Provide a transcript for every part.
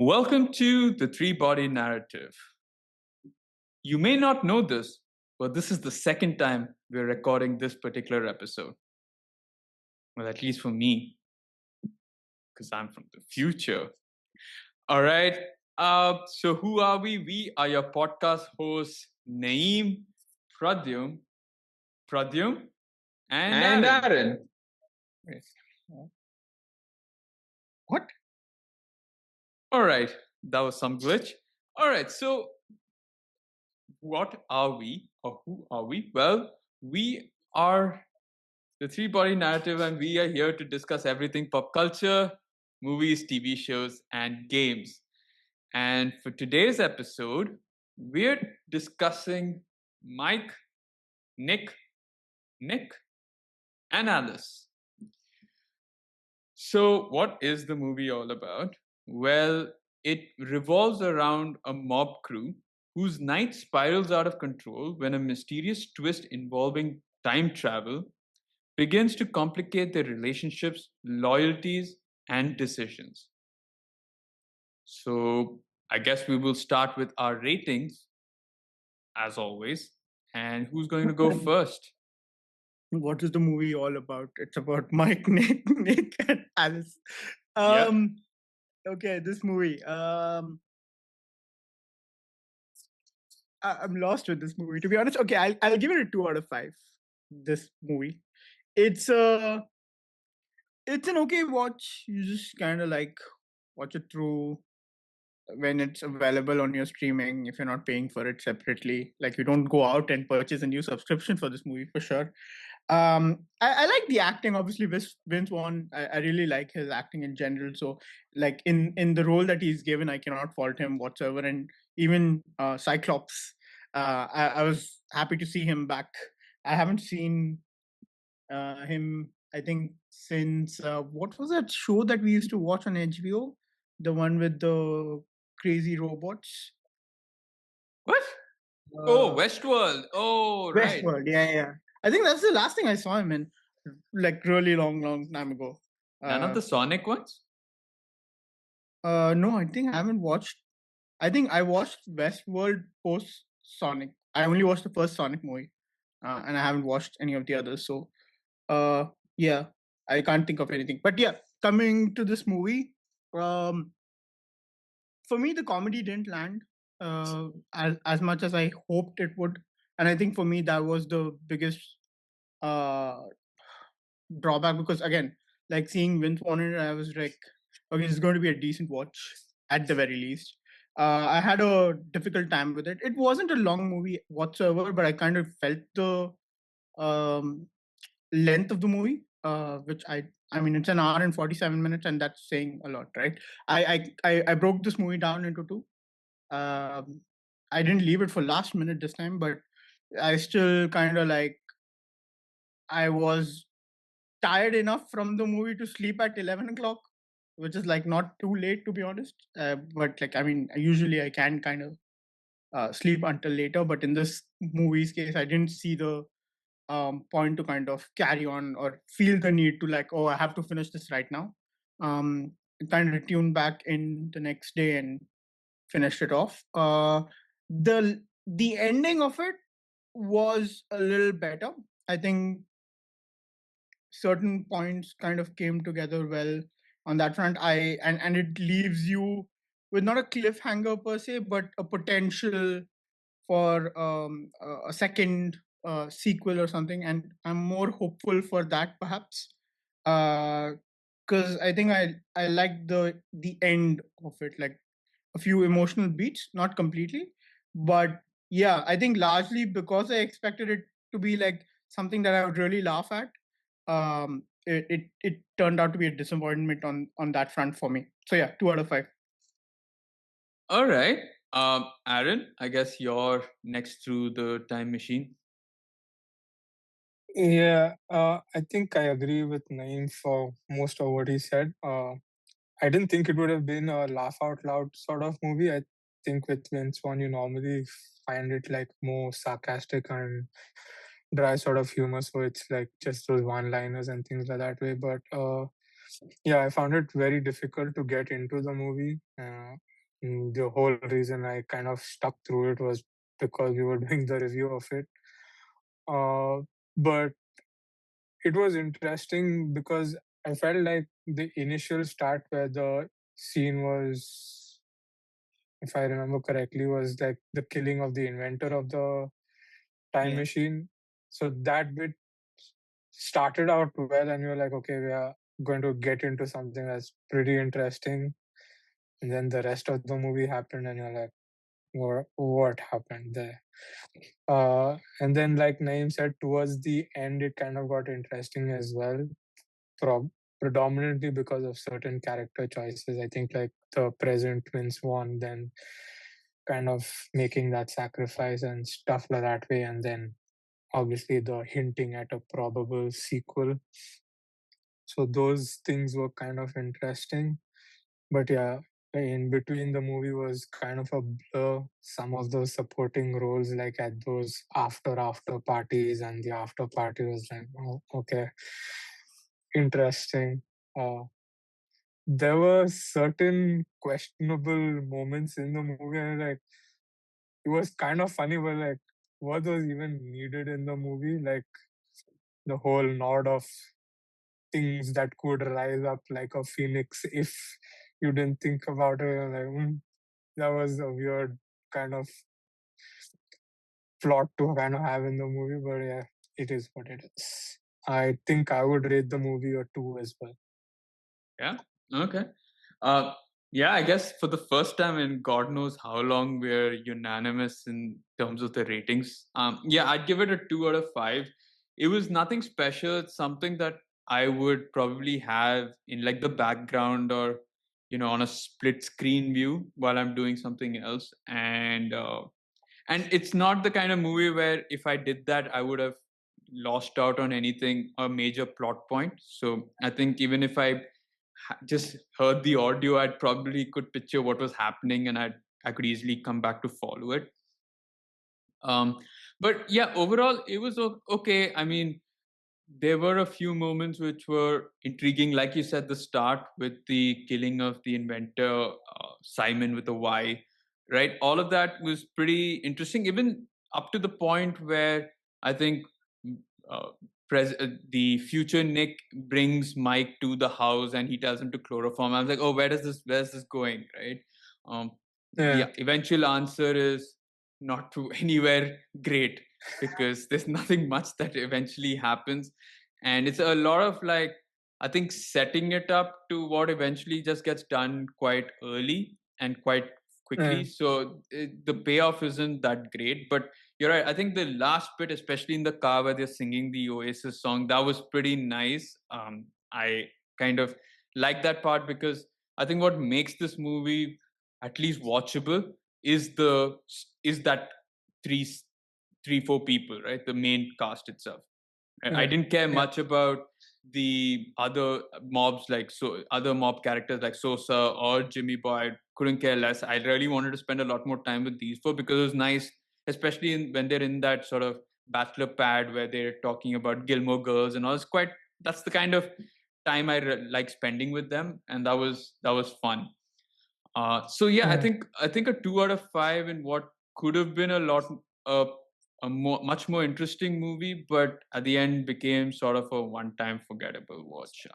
Welcome to the Three Body Narrative. You may not know this, but this is the second time we're recording this particular episode. Well, at least for me, because I'm from the future. All right. So who are we? We are your podcast hosts, Naeem, Pradyum, and Aaron. Aaron. Wait. What? All right. That was some glitch. All right. So what are we, or who are we? Well, we are the Three Body Narrative, and we are here to discuss everything pop culture, movies, TV shows, and games. And for today's episode, we're discussing Mike, Nick, and Alice. So, what is the movie all about? Well, it revolves around a mob crew whose night spirals out of control when a mysterious twist involving time travel begins to complicate their relationships, loyalties, and decisions. So, I guess we will start with our ratings, as always. And who's going to go first? What is the movie all about? It's about Mike, Nick, and Alice. Yeah. Okay, this movie. I'm lost with this movie, to be honest. Okay, I'll give it a 2 out of 5. This movie, it's an okay watch. You just kind of like watch it through when it's available on your streaming. If you're not paying for it separately, like you don't go out and purchase a new subscription for this movie for sure. I like the acting. Obviously, Vince Vaughn. I really like his acting in general. So, like in the role that he's given, I cannot fault him whatsoever. And even Cyclops, I was happy to see him back. I haven't seen him, I think, since what was that show that we used to watch on HBO? The one with the crazy robots. What? Westworld. Oh, right. Westworld. Yeah. I think that's the last thing I saw him in, like really long time ago. None of the Sonic ones? No, I think I haven't watched. I think I watched Westworld post Sonic. I only watched the first Sonic movie, and I haven't watched any of the others. So, yeah, I can't think of anything. But yeah, coming to this movie, for me, the comedy didn't land as much as I hoped it would, and I think for me that was the biggest uh drawback, because again, like seeing Vince Vaughn in it, I was like, okay, it's going to be a decent watch at the very least. I had a difficult time with it. It wasn't a long movie whatsoever, but I kind of felt the length of the movie, which I mean, it's an hour and 47 minutes, and that's saying a lot, right? I broke this movie down into two. I didn't leave it for last minute this time, but I still kind of like, I was tired enough from the movie to sleep at 11 o'clock, which is like not too late, to be honest. But like, I mean, usually I can kind of sleep until later, but in this movie's case, I didn't see the point to kind of carry on or feel the need to like, oh, I have to finish this right now. I kind of tuned back in the next day and finished it off. The ending of it was a little better. I think certain points kind of came together well on that front. And it leaves you with not a cliffhanger per se, but a potential for a second sequel or something. And I'm more hopeful for that, perhaps, because I think I like the end of it, like a few emotional beats, not completely, but yeah, I think largely because I expected it to be like something that I would really laugh at. It turned out to be a disappointment on that front for me. So yeah, 2 out of 5. All right. Aaron, I guess you're next through the time machine. Yeah, I think I agree with Naeem for most of what he said. I didn't think it would have been a laugh out loud sort of movie. I think with Vince Vaughn, you normally find it like more sarcastic and dry sort of humor. So it's like just those one-liners and things like that way. But yeah, I found it very difficult to get into the movie. The whole reason I kind of stuck through it was because we were doing the review of it. But it was interesting because I felt like the initial start where the scene was, if I remember correctly, was like the killing of the inventor of the time Yeah. machine. So that bit started out well, and you're like, okay, we are going to get into something that's pretty interesting. And then the rest of the movie happened, and you're like, what happened there? And then, like Naeem said, towards the end, it kind of got interesting as well. Predominantly because of certain character choices. I think like the present Vince Vaughn, then kind of making that sacrifice and stuff like that way, and then obviously the hinting at a probable sequel. So those things were kind of interesting. But yeah, in between the movie was kind of a blur. Some of those supporting roles, like at those after parties, and the after party was like, oh, okay, interesting. Uh, there were certain questionable moments in the movie, and like it was kind of funny, but like, what was even needed in the movie? Like the whole nod of things that could rise up like a phoenix if you didn't think about it. You're like, that was a weird kind of plot to kind of have in the movie, but yeah, it is what it is. I think I would rate the movie a 2 as well. Yeah. Okay. Uh, yeah, I guess for the first time in God knows how long, we're unanimous in terms of the ratings. Yeah, I'd give it a 2 out of 5. It was nothing special. It's something that I would probably have in like the background, or on a split screen view while I'm doing something else. And it's not the kind of movie where if I did that, I would have lost out on anything, a major plot point. So I think even if I just heard the audio, I'd probably could picture what was happening, and I could easily come back to follow it. Um, but yeah, overall it was okay. I mean, there were a few moments which were intriguing, like you said, the start with the killing of the inventor, Simon with a Y, right? All of that was pretty interesting, even up to the point where I think uh, the future Nick brings Mike to the house and he tells him to chloroform. I was like, oh, where's this going, right? um, the Yeah. eventual answer is not to anywhere great, because there's nothing much that eventually happens. And it's a lot of, like, I think setting it up to what eventually just gets done quite early and quite quickly. Yeah. So the payoff isn't that great. But you're right, I think the last bit, especially in the car where they're singing the Oasis song, that was pretty nice. I kind of like that part, because I think what makes this movie at least watchable is that three four people, right? The main cast itself. I Yeah. didn't care Yeah. much about the other mobs, like other mob characters like Sosa or Jimmy Boy. I couldn't care less. I really wanted to spend a lot more time with these four, because it was nice, especially when they're in that sort of bachelor pad where they're talking about Gilmore Girls and all. That's the kind of time I like spending with them, and that was fun. So yeah, I Yeah. think a 2 out of 5 in what could have been uh, much more interesting movie, but at the end became sort of a one-time forgettable watch.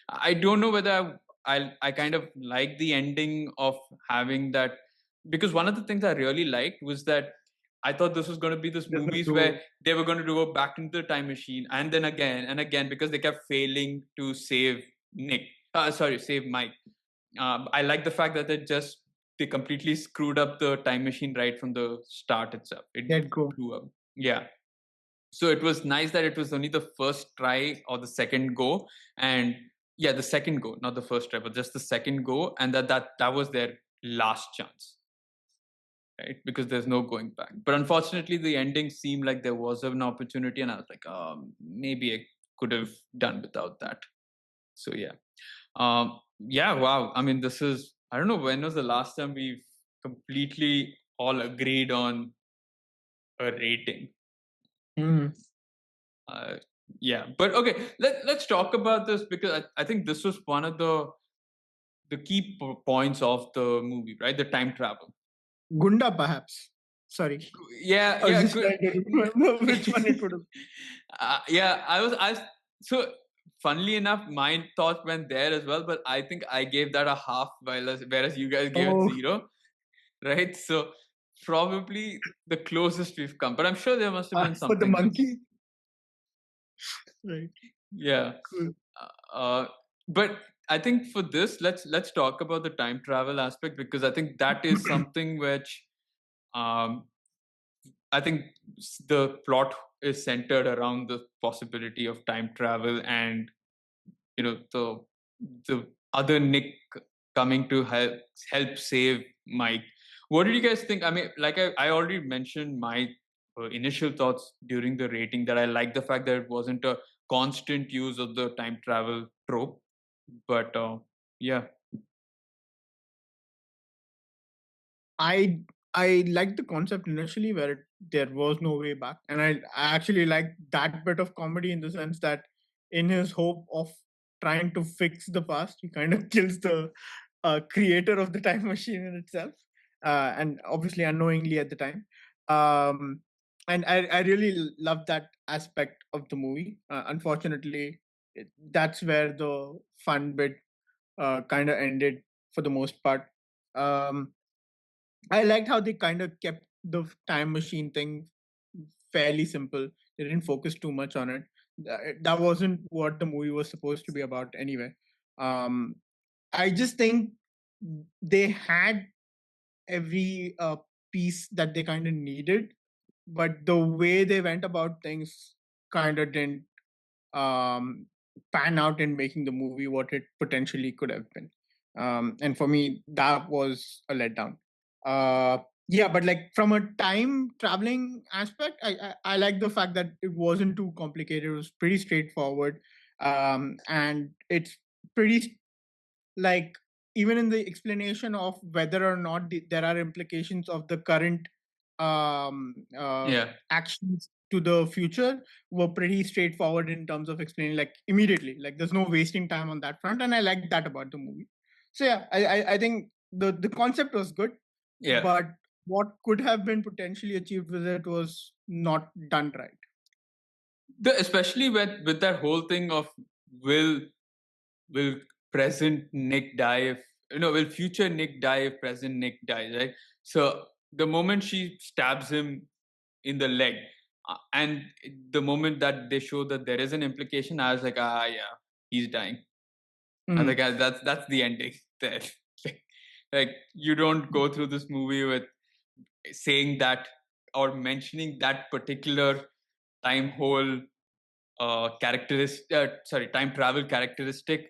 I don't know whether I kind of like the ending of having that, because one of the things I really liked was that I thought this was going to be this There's no movies where clue. they were going to go back into the time machine and then again and again, because they kept failing to save Nick. Save Mike. I like the fact that they completely screwed up the time machine right from the start itself. It Let go. blew up. Yeah. So it was nice that it was only the first try or the second go, and yeah, the second go, not the first try, but just the second go, and that was their last chance, right? Because there's no going back. But unfortunately, the ending seemed like there was an opportunity, and I was like, maybe I could have done without that. So yeah. Yeah, wow. I mean, I don't know when was the last time we've completely all agreed on a rating. Mm. Uh, yeah, but okay, let's talk about this, because I think this was one of the the key points of the movie, right? The time travel. Gunda, perhaps. Sorry. Yeah, I was yeah, just good. trying to remember which one it would have. Yeah, so funnily enough, my thoughts went there as well, but I think I gave that a half, whereas you guys gave it Oh, 0, right? So probably the closest we've come, but I'm sure there must have been for the something else. monkey. Right. Yeah. Cool. Uh, but I think for this, let's talk about the time travel aspect, because I think that is something which um, I think the plot is centered around the possibility of time travel, and the other Nick coming to help save Mike. What did you guys think? I mean, like I already mentioned my initial thoughts during the rating, that I like the fact that it wasn't a constant use of the time travel trope, but yeah. I I liked the concept initially where there was no way back, and I actually liked that bit of comedy in the sense that in his hope of trying to fix the past, he kind of kills the creator of the time machine in itself, and obviously unknowingly at the time. Um, and I really love that aspect of the movie. Unfortunately, that's where the fun bit kind of ended for the most part. Um, I liked how they kind of kept the time machine thing fairly simple. They didn't focus too much on it. That wasn't what the movie was supposed to be about anyway. Um, I just think they had every piece that they kind of needed, but the way they went about things kind of didn't um, pan out in making the movie what it potentially could have been. And for me, that was a letdown. Uh, yeah, but like from a time traveling aspect, I like the fact that it wasn't too complicated. It was pretty straightforward, and it's pretty like even in the explanation of whether or not there are implications of the current Yeah. actions to the future were pretty straightforward in terms of explaining like immediately, like there's no wasting time on that front, and I like that about the movie. So yeah, I think the concept was good, Yeah. but what could have been potentially achieved with it was not done right. Especially with that whole thing of, will will present Nick die if, will future Nick die if present Nick dies, right? So the moment she stabs him in the leg, and the moment that they show that there is an implication, I was like, yeah, he's dying. I think that's the ending there. Like, you don't go through this movie with saying that or mentioning that particular time hole time travel characteristic,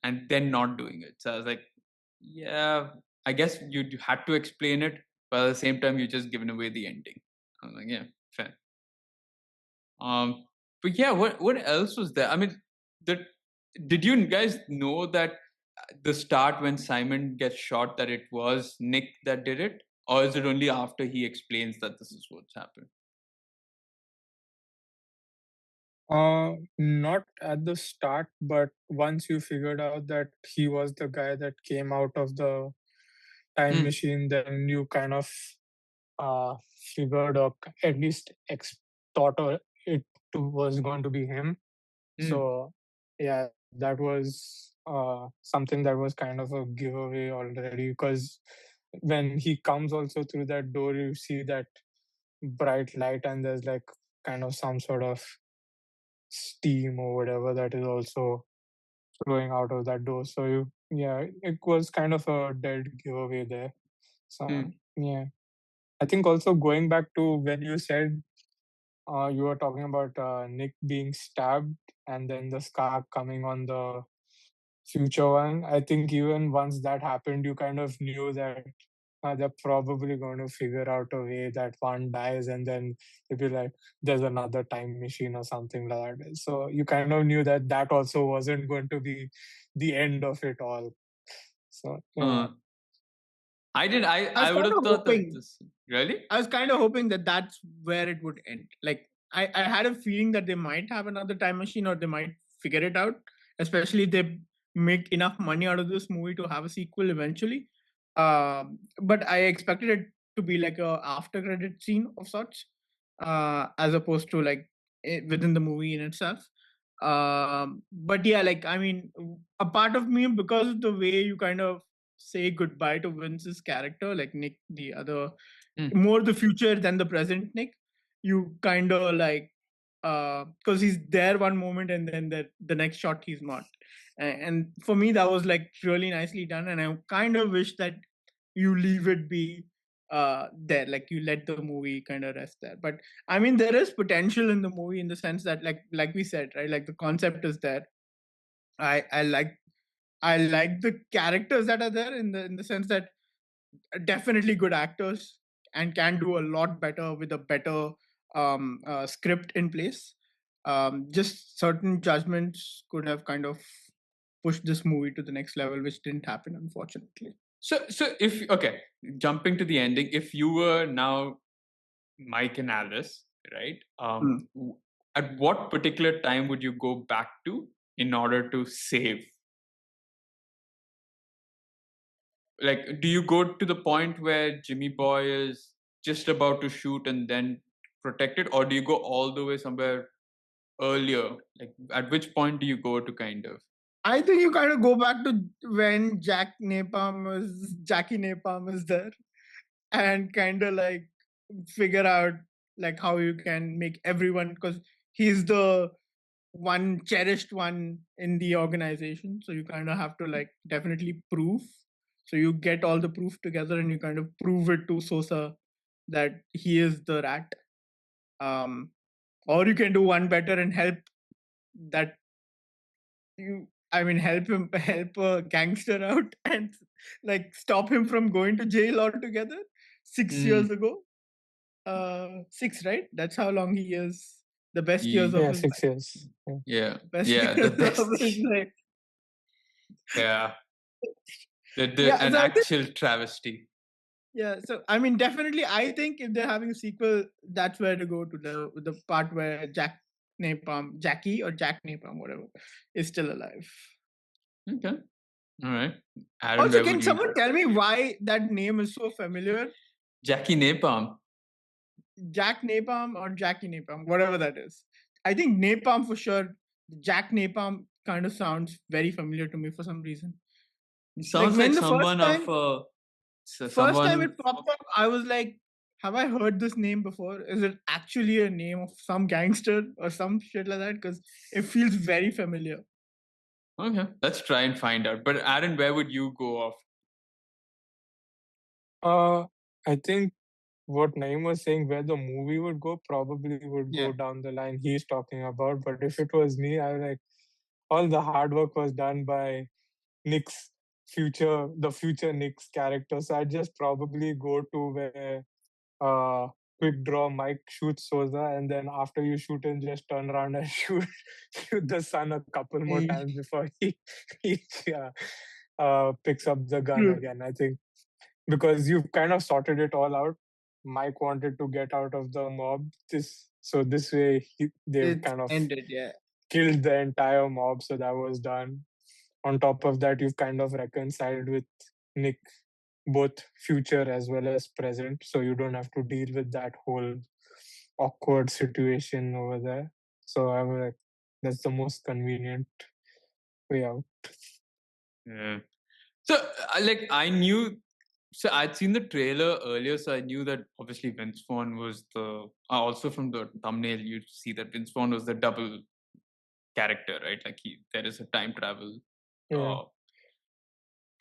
and then not doing it. So I was like, yeah, I guess you had to explain it, but at the same time, you just given away the ending. I was like, yeah, fair. But yeah, what else was there? I mean, the did you guys know that the start when Simon gets shot, that it was Nick that did it, or is it only after he explains that this is what's happened? Not at the start, but once you figured out that he was the guy that came out of the time Hmm. machine, then you kind of figured, or at least thought was going to be him. Hmm. So yeah, that was something that was kind of a giveaway already, because when he comes also through that door, you see that bright light, and there's like kind of some sort of steam or whatever that is also flowing out of that door. So yeah, it was kind of a dead giveaway there. So Hmm. yeah, I think also going back to when you said you were talking about Nick being stabbed and then the scar coming on the future one. I think even once that happened, you kind of knew that they're probably going to figure out a way that one dies, and then they'd be like, there's another time machine or something like that. So you kind of knew that that also wasn't going to be the end of it all. So yeah. Uh, I did. I was I would kind have of thought that hoping this really. I was kind of hoping that that's where it would end. Like I had a feeling that they might have another time machine or they might figure it out. Especially make enough money out of this movie to have a sequel eventually. But I expected it to be like a after credit scene of sorts, as opposed to like within the movie in itself. But yeah, like I mean, a part of me, because of the way you kind of say goodbye to Vince's character, like Nick, the other, more the future than the present Nick, you kind of like, because he's there one moment and then the next shot he's not. And for me that was like really nicely done, and I kind of wish that you leave it be there, like you let the movie kind of rest there. But I mean, there is potential in the movie in the sense that like we said, right, like the concept is there. I like the characters that are there in the sense that definitely good actors and can do a lot better with a better script in place. Just certain judgments could have kind of pushed this movie to the next level, which didn't happen, unfortunately. So if okay, jumping to the ending, if you were now Mike and Alice, right? At what particular time would you go back to in order to save? Like, do you go to the point where Jimmy Boy is just about to shoot and then protect it, or do you go all the way somewhere earlier? Like, at which point do you go to kind of? I think you kind of go back to when Jackie Napalm is there, and kind of like figure out like how you can make everyone, because he's the one cherished one in the organization, so you kind of have to like definitely prove. So you get all the proof together and you kind of prove it to Sosa that he is the rat. Or you can do one better and help that help help a gangster out and like stop him from going to jail altogether 6 years ago. 6, right? That's how long he is. The best years of Yeah, his 6 years. Yeah, best yeah, the years best. of his life. Yeah, Yeah, an so I think, actual travesty. yeah, so I mean, definitely, I think if they're having a sequel, that's where to go to the part where Jackie or Jack Napalm, whatever, is still alive. Okay, all right. Aaron, Also, where can would you? someone tell me why that name is so familiar? Jackie Napalm. Jack Napalm or Jackie Napalm, whatever that is. I think Napalm for sure. Jack Napalm kind of sounds very familiar to me for some reason. It Like sounds like when the someone of first time someone. it popped up, I was like, have I heard this name before? Is it actually a name of some gangster or some shit like that? Because it feels very familiar. Okay, let's try and find out. But Aaron, where would you go off? I think what Naeem was saying, where the movie would go, probably would Yeah. go down the line he's talking about. But if it was me, I was like, all the hard work was done by the future Nick's character. So I'd just probably go to where quick draw Mike shoots Souza, and then after you shoot him, just turn around and shoot the son a couple more times before he picks up the gun again. I think because you've kind of sorted it all out. Mike wanted to get out of the mob. This way they've It's kind of ended, yeah. killed the entire mob, so that was done. On top of that, you've kind of reconciled with Nick, both future as well as present, so you don't have to deal with that whole awkward situation over there. So I was like, that's the most convenient way out. Yeah. So, like, I knew. So I'd seen the trailer earlier, so I knew that obviously Vince Vaughn was the. Also from the thumbnail, you see that Vince Vaughn was the double character, right? Like there is a time travel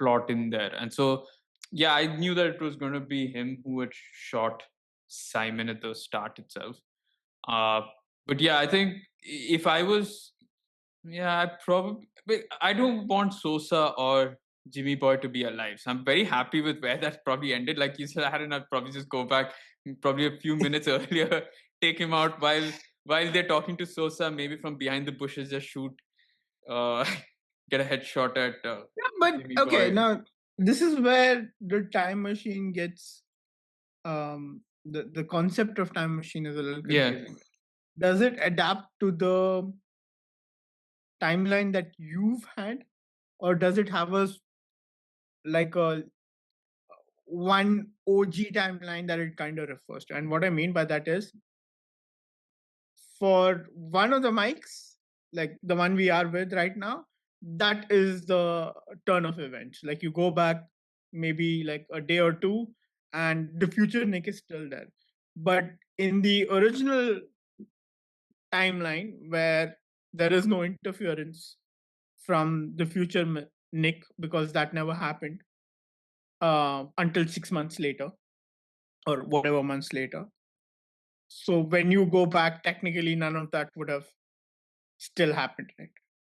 plot in there, and so yeah, I knew that it was going to be him who had shot Simon at the start itself. But yeah, I think if I was, yeah, I don't want Sosa or Jimmy Boy to be alive. So I'm very happy with where that probably ended. Like you said, I'd probably just go back probably a few minutes earlier, take him out while they're talking to Sosa, maybe from behind the bushes, just shoot, get a headshot at. Yeah, but Jimmy okay, Boy. now this is where the time machine gets the concept of time machine is a little confusing. Does it adapt to the timeline that you've had, or does it have like a one OG timeline that it kind of refers to? And what I mean by that is, for one of the mics, like the one we are with right now, that is the turn of events. Like you go back maybe like a day or two, and the future Nick is still there. But in the original timeline, where there is no interference from the future Nick, because that never happened until 6 months later, or whatever months later. So when you go back, technically none of that would have still happened, right?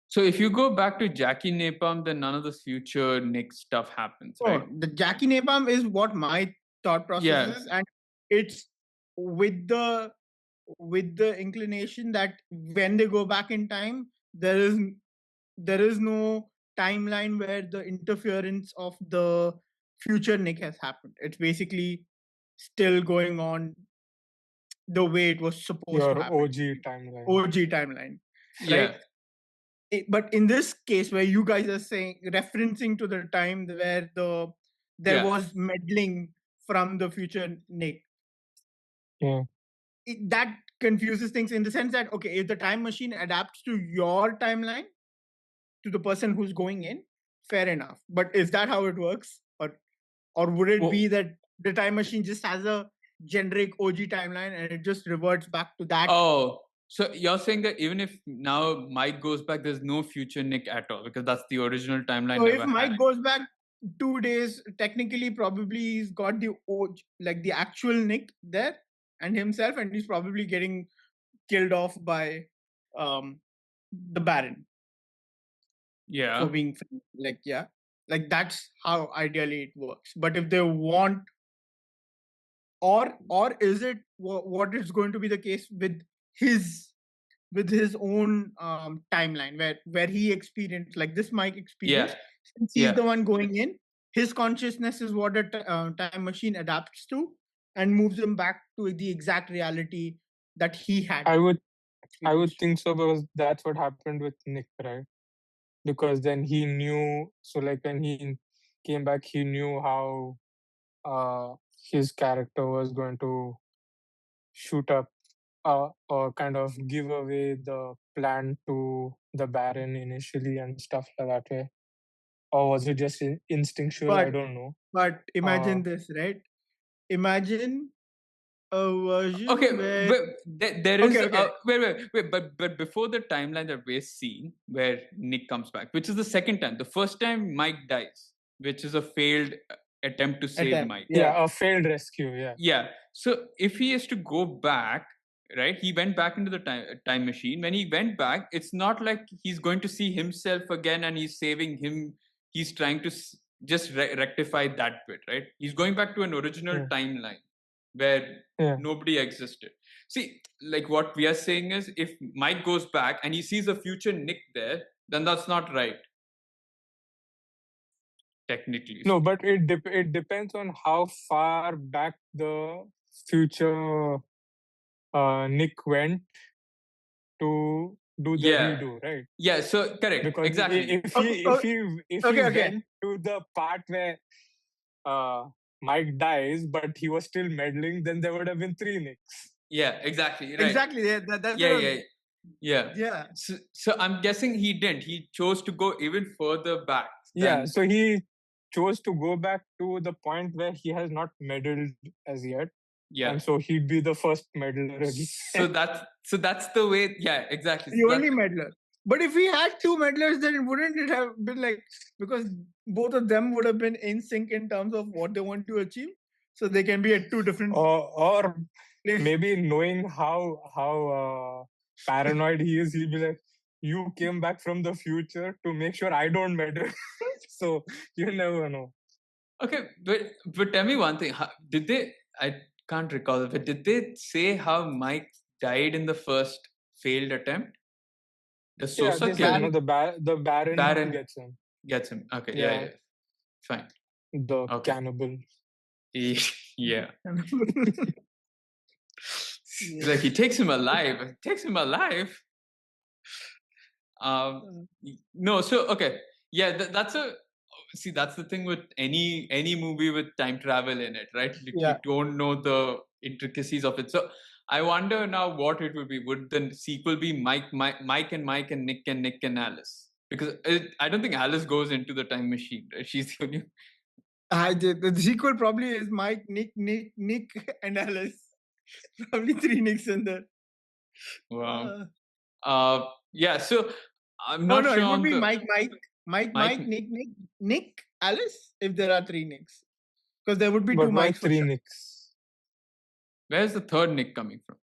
So if you go back to Jackie Napalm, then none of the future Nick stuff happens, right? Oh, the Jackie Napalm is what my thought process Yeah. is, and it's with the inclination that when they go back in time, there is no timeline where the interference of the future Nick has happened. It's basically still going on the way it was supposed to Your happen. OG timeline. OG timeline, Yeah. right? But in this case, where you guys are saying, referencing to the time where there Yeah. was meddling from the future Nick, Yeah. that confuses things in the sense that, okay, if the time machine adapts to your timeline, to the person who's going in, fair enough. But is that how it works, or would it be that the time machine just has a generic OG timeline and it just reverts back to that? Oh, so you're saying that even if now Mike goes back, there's no future Nick at all, because that's the original timeline. So if never Mike had. goes back 2 days, technically probably he's got the like the actual Nick there and himself, and he's probably getting killed off by the Baron Yeah. for being like, yeah, like that's how ideally it works. But if they want, or is it what is going to be the case with his own timeline, where he experienced, like this Mike experience, since he's the one going in, his consciousness is what a time machine adapts to and moves him back to the exact reality that he had. I would think so, because that's what happened with Nick, right? Because then he knew, so like when he came back, he knew how his character was going to shoot up or kind of give away the plan to the Baron initially and stuff like that way. Or was it just instinctual? I don't know. But imagine this, right? Imagine a version where... there is wait, but before the timeline that we're seeing where Nick comes back, which is the second time. The first time Mike dies, which is a failed attempt to save Mike. Yeah, a failed rescue. Yeah. So if he has to go back, right? He went back into the time machine. When he went back, it's not like he's going to see himself again and he's saving him. He's trying to just rectify that bit, right? He's going back to an original timeline where nobody existed. See, like what we are saying is, if Mike goes back and he sees a future Nick there, then that's not right. Technically. No, but it depends on how far back the future Nick went to do the redo, right? Yeah, so correct. Because exactly. if he went to the part where Mike dies, but he was still meddling, then there would have been 3 Nicks. Yeah, exactly. Right. Exactly. Yeah. So I'm guessing he didn't. He chose to go even further back. Yeah, so he chose to go back to the point where he has not meddled as yet. Yeah. And so he'd be the first meddler again. So that's the way. Yeah, exactly. The only meddler. But if he had 2 meddlers, then wouldn't it have been like, because both of them would have been in sync in terms of what they want to achieve, so they can be at 2 different. Or maybe knowing how paranoid he is, he'll be like, you came back from the future to make sure I don't meddle. So you never know. Okay, but tell me one thing. Did they? I can't recall, but did they say how Mike died in the first failed attempt? The Sosa killed. The Baron gets him. Gets him. Okay. Yeah. Fine. The cannibal. Yeah. Like he takes him alive. No. So okay. Yeah, that's a see. That's the thing with any movie with time travel in it, right? Like, you Yeah. don't know the intricacies of it. So I wonder now what it would be. Would the sequel be Mike and Nick and Alice? Because I don't think Alice goes into the time machine. Right? She's the only. The sequel probably is Mike, Nick, and Alice. Probably three Nicks in there. Wow. Uh, Yeah. So I'm oh not no, sure it would on be the Mike, Nick, Alice. If there are three Nicks, because there would be two But why Mikes for three sure. Nicks? Where's the third Nick coming from?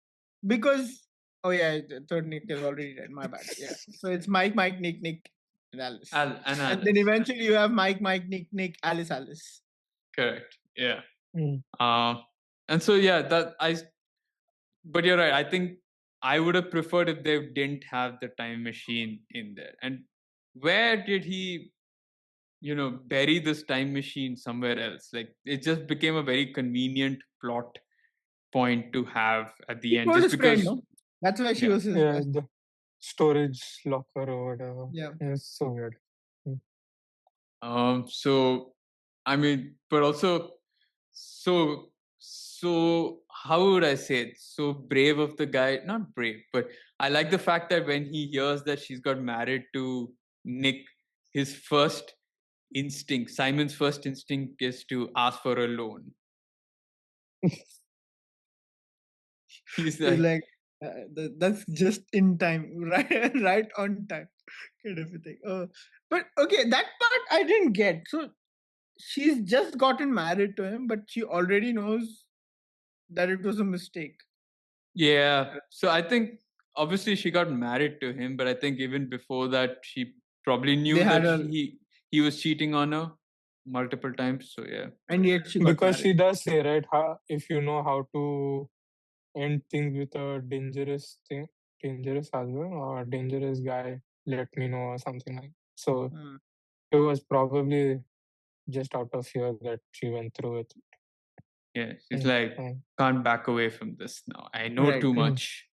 Because the third Nick is already dead. My bad. Yeah. So it's Mike, Nick, and Alice. And And Alice. then eventually you have Mike, Nick, Alice. Correct. Yeah. Mm. And so yeah, but you're right. I think I would have preferred if they didn't have the time machine in there. And where did he, bury this time machine somewhere else? Like, it just became a very convenient plot point to have at the It end, was just his friend, because. no? That's why she Yeah. was his Yeah, best. the storage locker or whatever. Yeah. It's so weird. So I mean, but also so how would I say it? So brave of the guy, not brave, but I like the fact that when he hears that she's got married to Nick, his first Simon's first instinct is to ask for a loan. He's He's like, like, that's just in time, right on time, kind of a thing. But okay, that part I didn't get. So she's just gotten married to him, but she already knows that it was a mistake. yeah. So I think obviously she got married to him, but I think even before that she probably knew They had that a, he was cheating on her multiple times. So yeah. and yet she got Because married. she does say, right, if you know how to end things with a dangerous husband or dangerous guy, let me know or something like. So Hmm. it was probably just out of fear that she went through it. Yeah, she's Mm, like, mm. can't back away from this now. I know Right. too Mm. much.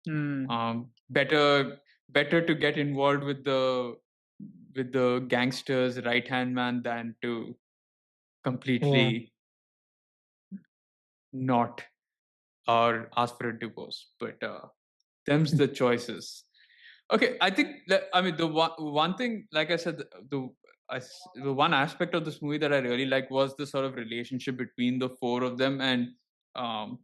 Hmm. Better to get involved with the gangsters right hand man than to completely not or ask for a divorce. But them's the choices. Okay, I think I mean the one thing, like I said, the one aspect of this movie that I really like was the sort of relationship between the four of them, and um,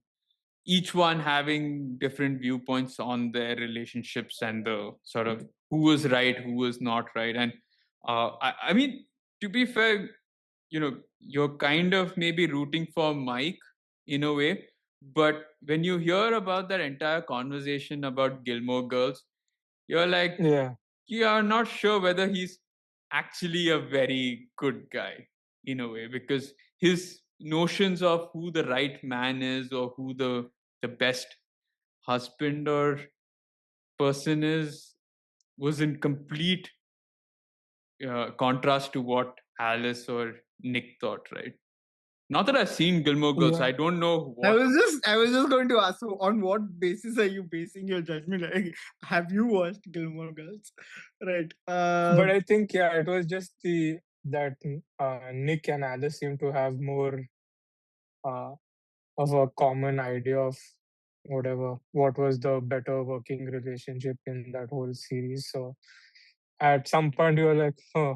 each one having different viewpoints on their relationships and the sort of who was right, who was not right. And I mean, to be fair, you're kind of maybe rooting for Mike in a way, but when you hear about that entire conversation about Gilmore Girls, you're like, Yeah. you are not sure whether he's actually a very good guy in a way, because his notions of who the right man is or who the best husband or person is was in complete contrast to what Alice or Nick thought, right? Not that I've seen Gilmore Girls, so Yeah. I don't know I what. was just going to ask, so on what basis are you basing your judgment? Like, have you watched Gilmore Girls? Right. But I think, yeah, it was just that Nick and Alice seem to have more uh, of a common idea of what was the better working relationship in that whole series. So at some point you were like, huh,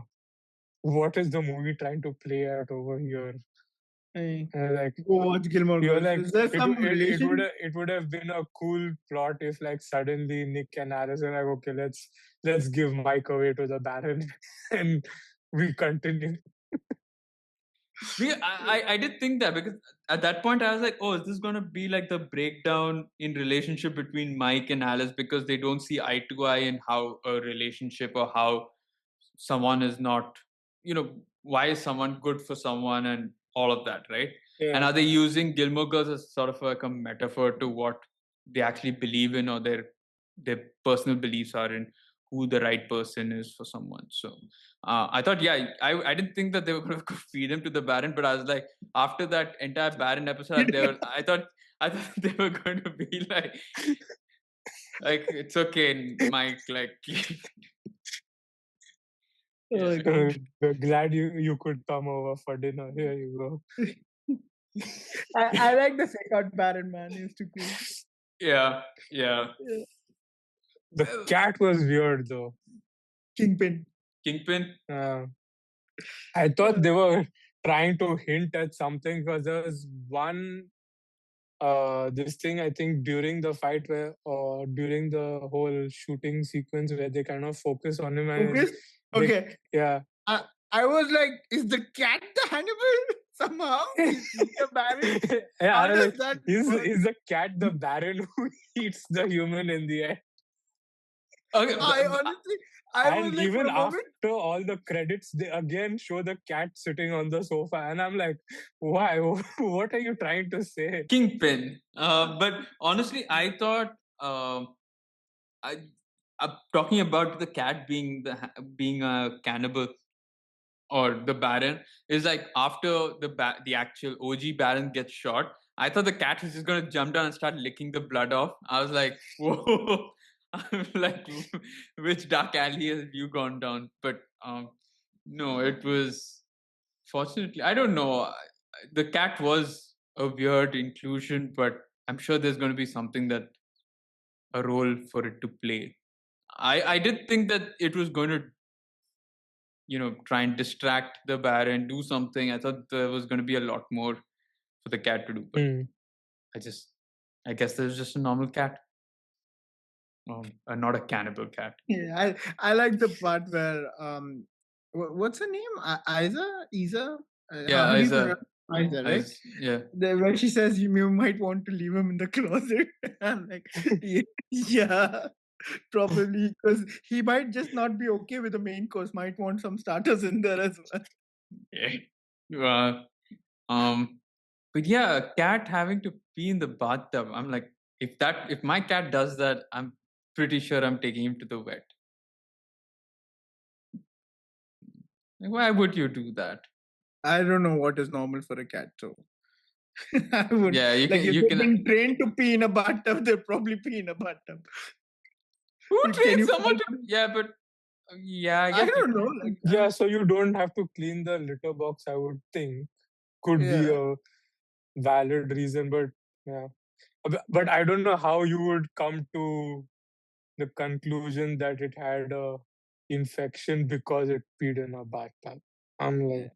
what is the movie trying to play at over here? Hey, Like go watch Gilmore you're Girls. like Is there some relation? it would have been a cool plot if like suddenly Nick and Alice are like, okay, let's give Mike away to the Baron and we continue. I did think that, because at that point I was like, oh, is this going to be like the breakdown in relationship between Mike and Alice, because they don't see eye to eye in how a relationship or how someone is not, why is someone good for someone and all of that, right? And Yeah. are they using Gilmore Girls as sort of like a metaphor to what they actually believe in, or their personal beliefs are in who the right person is for someone? So I thought, yeah, I didn't think that they were going to feed him to the Baron, but I was like, after that entire Baron episode, I thought they were going to be like it's okay, Mike, like Oh my Yeah. God. Glad you could come over for dinner. Here you go. I like the fake out Baron, man. He's too cool. Yeah. Yeah. The cat was weird though. Kingpin. Kingpin. I thought they were trying to hint at something because there was one this thing I think during the fight where or during the whole shooting sequence where they kind of focus on him and Focus? they Okay. yeah I was like, is the cat the Hannibal? Somehow he's the Baron. yeah How I was does like that is work? the cat the Baron who eats the human in the end? Okay. I honestly, I was And like, for even a moment, after all the credits, they again show the cat sitting on the sofa, and I'm like, why? What are you trying to say? Kingpin. But honestly, I thought I talking about the cat being a cannibal or the Baron is like after the actual OG Baron gets shot. I thought the cat was just gonna jump down and start licking the blood off. I was like, whoa. I'm like, which dark alley have you gone down? But no, it was fortunately, I don't know. The cat was a weird inclusion, but I'm sure there's going to be something that a role for it to play. I did think that it was going to try and distract the Baron, do something. I thought there was going to be a lot more for the cat to do, but Hmm. I guess there's just a normal cat, not a cannibal cat. yeah, I like the part where what's her name? Isa? Yeah, How do you Isa, pronounce Isa, right? yeah. Where she says you might want to leave him in the closet. I'm like, yeah, probably because he might just not be okay with the main course. Might want some starters in there as well. Yeah. But yeah, a cat having to pee in the bathtub. I'm like, if my cat does that, I'm pretty sure I'm taking him to the vet. Like, why would you do that? I don't know what is normal for a cat, so I would Yeah, like if you they've can. been trained to pee in a bathtub, they'll probably pee in a bathtub. Who Can trains you? someone to? Yeah, but yeah, I I guess you don't know. can. Like, Yeah, so you don't have to clean the litter box. I would think could be yeah. a valid reason, but yeah, but I don't know how you would come to the conclusion that it had a infection because it peed in a bathtub. I'm like,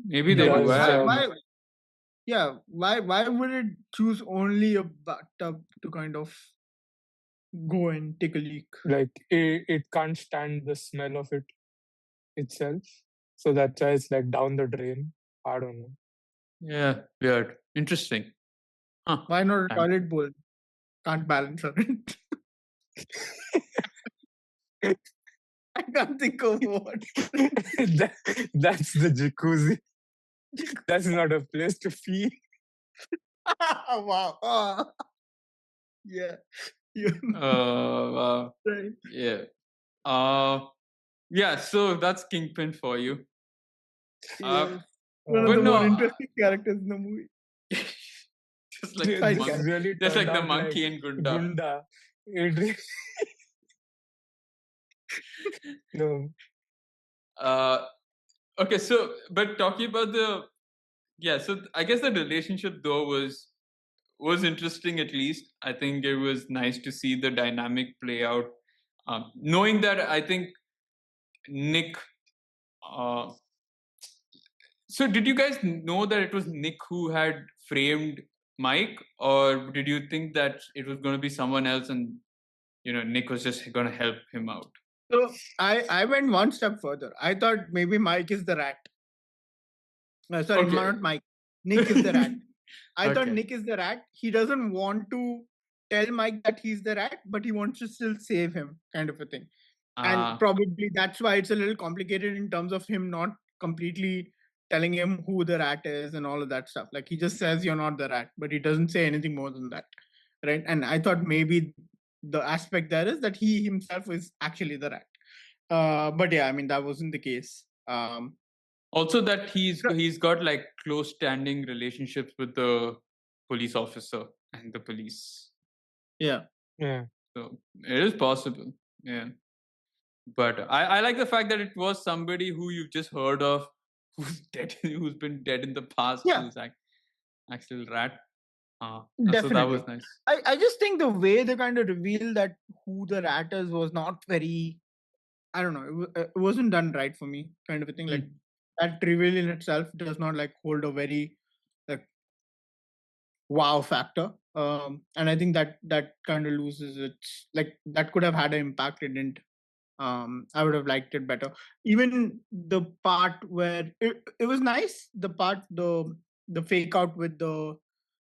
Maybe they No, do. does why? Yeah, why would it choose only a bathtub to kind of go and take a leak? like it can't stand the smell of it itself, so that's why it's like down the drain. I don't know. Yeah, weird. Interesting. Huh. Why not a Time. toilet bowl? Can't balance on it. I can't think of what. That's the jacuzzi. That's not a place to pee. Wow. Ah. Yeah. Yeah. Right. Yeah. Yeah. So that's Kingpin for you. Yes. One of But the no, more interesting characters in the movie. just like the Side This character. really just turned like the out like monkey in Gunda. Gunda. No. Okay. So, but talking about so I guess the relationship though was interesting. At least I think it was nice to see the dynamic play out. Knowing that, I think Nick. Uh, so, did you guys know that it was Nick who had framed Mike, or did you think that it was going to be someone else, and Nick was just going to help him out? So I went one step further. I thought maybe Mike is the rat. Sorry, Okay. not Mike. Nick is the rat. I thought Okay. Nick is the rat. He doesn't want to tell Mike that he's the rat, but he wants to still save him, kind of a thing. And probably that's why it's a little complicated in terms of him not completely telling him who the rat is and all of that stuff. Like he just says you're not the rat, but he doesn't say anything more than that. Right. And I thought maybe the aspect there is that he himself is actually the rat. But yeah, I mean, that wasn't the case. Also, that he's got like close standing relationships with the police officer and the police. Yeah. Yeah. So it is possible. Yeah. But I like the fact that it was somebody who you've just heard of, who's dead, who's been dead in the past, Yeah, who's actual rat. So that was definitely. nice. I just think the way they kind of revealed that who the rat is was not very, I don't know, it wasn't done right for me, kind of a thing. Like Mm. that reveal in itself does not like hold a very like wow factor. And I think that kind of loses its, like that could have had an impact. It didn't. I would have liked it better. Even the part where it was nice, the part the fake out with the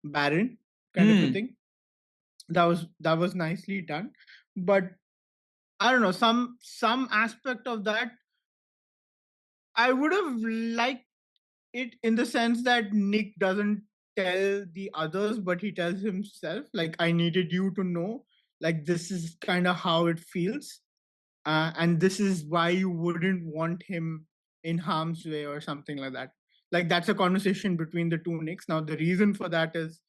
Baron kind of a Mm. thing. That was nicely done. But I don't know, some aspect of that I would have liked it in the sense that Nick doesn't tell the others, but he tells himself, like, I needed you to know, like, this is kind of how it feels. And this is why you wouldn't want him in harm's way or something like that. Like, that's a conversation between the two Nicks. Now, the reason for that is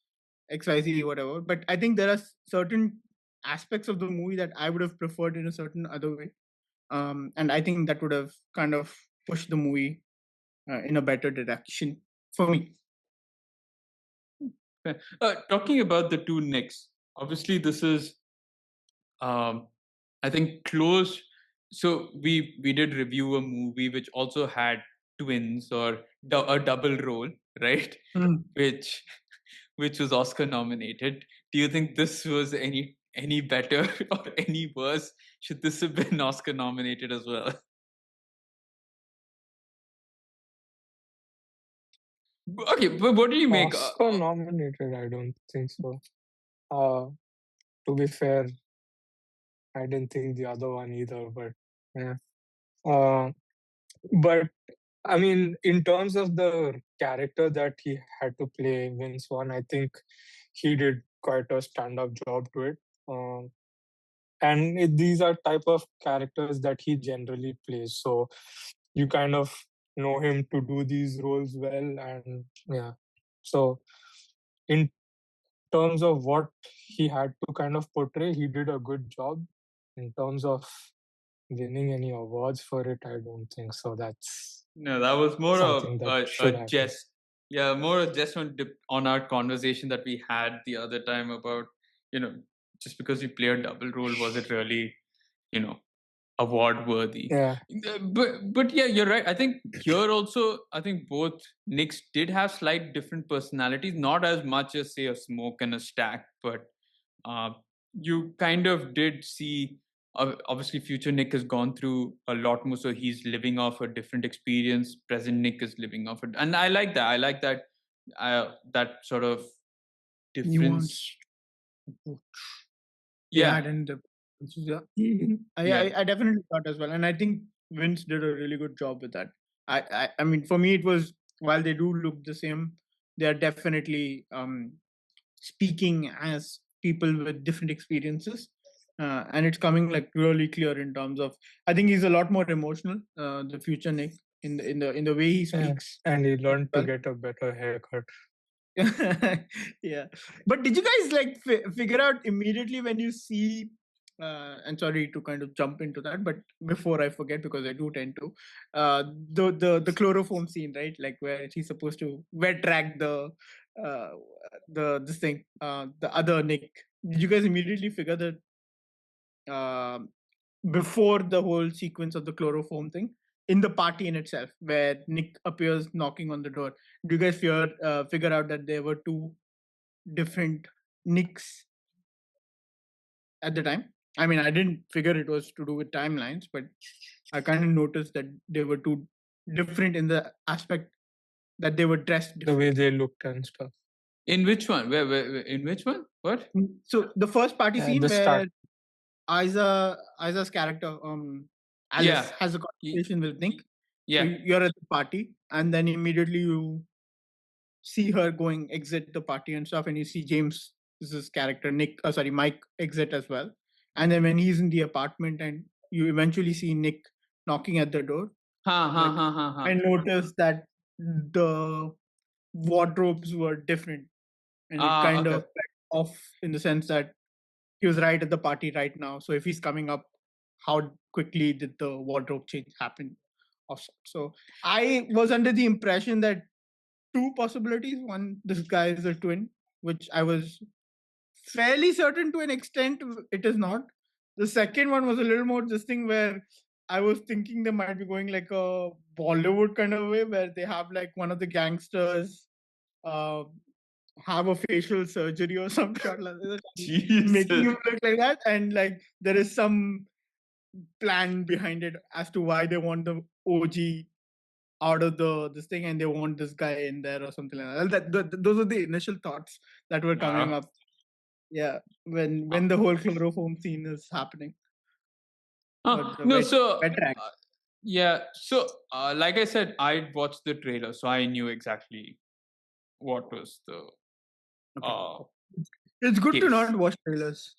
XYZ, whatever. But I think there are certain aspects of the movie that I would have preferred in a certain other way. And I think that would have kind of pushed the movie in a better direction for me. Talking about the two Nicks, obviously this is, I think, close. So we did review a movie which also had twins or a double role, right? Mm. Which which was Oscar nominated. Do you think this was any better or any worse? Should this have been Oscar nominated as well? Okay, but what do you make? Oscar nominated, I don't think so. Uh, to be fair, I didn't think the other one either, but yeah. Uh, but I mean, in terms of the character that he had to play, Vince Vaughn, I think he did quite a stand-up job to it. Um, and these are type of characters that he generally plays. So you kind of know him to do these roles well, and yeah. So in terms of what he had to kind of portray, he did a good job. In terms of winning any awards for it, I don't think so. That's No, that was more something that a should happen. jest. Yeah, more a jest on our conversation that we had the other time about, you know, just because we play a double role, was it really, you know, award worthy? Yeah, But yeah, you're right. I think here also, I think both Knicks did have slight different personalities, not as much as say a Smoke and a Stack, but uh, you kind of did see, obviously future Nick has gone through a lot more, so he's living off a different experience. Present Nick is living off it, and I like that. I like that, that sort of difference. Nuance they Yeah. had in the yeah. Yeah. I definitely thought as well, and I think Vince did a really good job with that. I mean, for me, it was, while they do look the same, they are definitely speaking as people with different experiences, and it's coming like really clear in terms of. I think he's a lot more emotional, the future Nick, in the way he yeah. speaks And he as learned to well. get a better haircut. Yeah, but did you guys like figure out immediately when you see and sorry to kind of jump into that, but before I forget, because I do tend to, the chloroform scene, right? Like where he's supposed to wet rag uh this thing, the other Nick. Did you guys immediately figure that uh, before the whole sequence of the chloroform thing, in the party in itself, where Nick appears knocking on the door? Do you guys figure out that there were two different Nicks at the time? I mean, I didn't figure it was to do with timelines, but I kind of noticed that they were two different in the aspect that they were dressed The way different. they looked and stuff. In which one? Where in which one? What? So the first party At scene the where start, Isa's character, Alice, Yeah. has a Y- conversation with Nick. So Yeah. you're at the party, and then immediately you see her going exit the party and stuff, and you see James, this character Nick, sorry, Mike, exit as well. And then when he's in the apartment, and you eventually see Nick knocking at the door, Ha ha like ha ha I ha. noticed that the wardrobes were different, and it Ah, kind of okay. felt off in the sense that he was right at the party right now. So if he's coming up, how quickly did the wardrobe change happen of sorts. So I was under the impression that two possibilities. One, this guy is a twin, which I was fairly certain to an extent it is not. The second one was a little more this thing where I was thinking they might be going like a Bollywood kind of way where they have like one of the gangsters uh, have a facial surgery or some shot like that, making Jesus. him look like that, and like there is some plan behind it as to why they want the OG out of the this thing and they want this guy in there or something like that. Those are the initial thoughts that were coming Uh, up. Yeah, when the whole chloroform scene is happening, or the no, wet rag. yeah. So, like I said, I watched the trailer, so I knew exactly what was the Okay, uh, it's good to case. not watch trailers.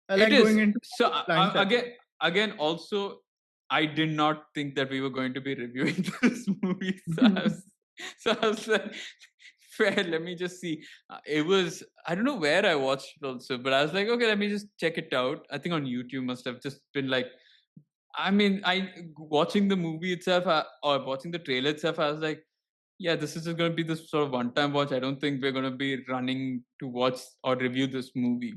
I It like going is. into So blindsided. also, I did not think that we were going to be reviewing this movie. So I was like, fair. Let me just see. It was. I don't know where I watched it also, but I was like, okay, let me just check it out. I think on YouTube must have just been like. I mean, I watching the movie itself or watching the trailer itself, I was like, yeah, this is just going to be this sort of one-time watch. I don't think we're going to be running to watch or review this movie.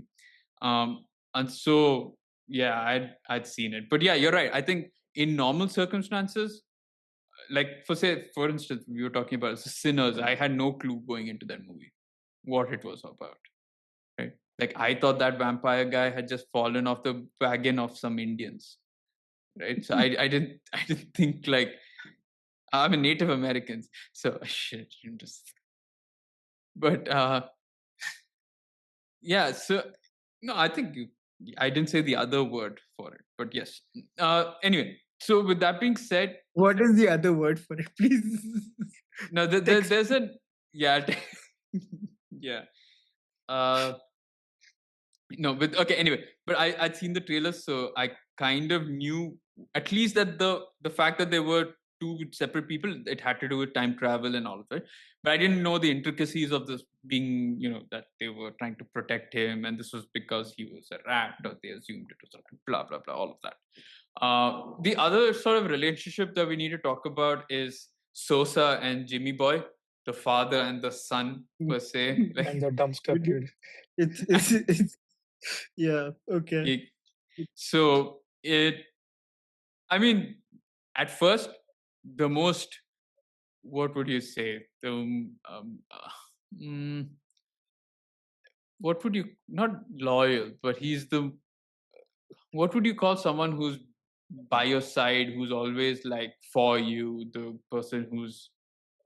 Um, and so, yeah, I'd seen it, but yeah, you're right. I think in normal circumstances, like for instance, we were talking about Sinners. I had no clue going into that movie what it was about. Right? Like I thought that vampire guy had just fallen off the wagon of some Indians. Right? So I didn't I didn't think like I'm a Native Americans. So shit, I'm just. But yeah. So no, I think I didn't say the other word for it, but yes. Anyway, so with that being said, What is the other word for it, please? no, Text. there's a yeah, yeah. Uh, no, but okay. Anyway, but I'd seen the trailers, so I kind of knew at least that the fact that there were two separate people, it had to do with time travel and all of it. But I didn't know the intricacies of this being, that they were trying to protect him, and this was because he was a rat, or they assumed it was a rat, blah blah blah, all of that. The other sort of relationship that we need to talk about is Sosa and Jimmy Boy, the father and the son per se. And Like, the dumpster kid. It's yeah, okay. it, so it. I mean, at first, the most. What would you say? Mm, what would you not loyal, but he's the. What would you call someone who's by your side, who's always like for you, the person who's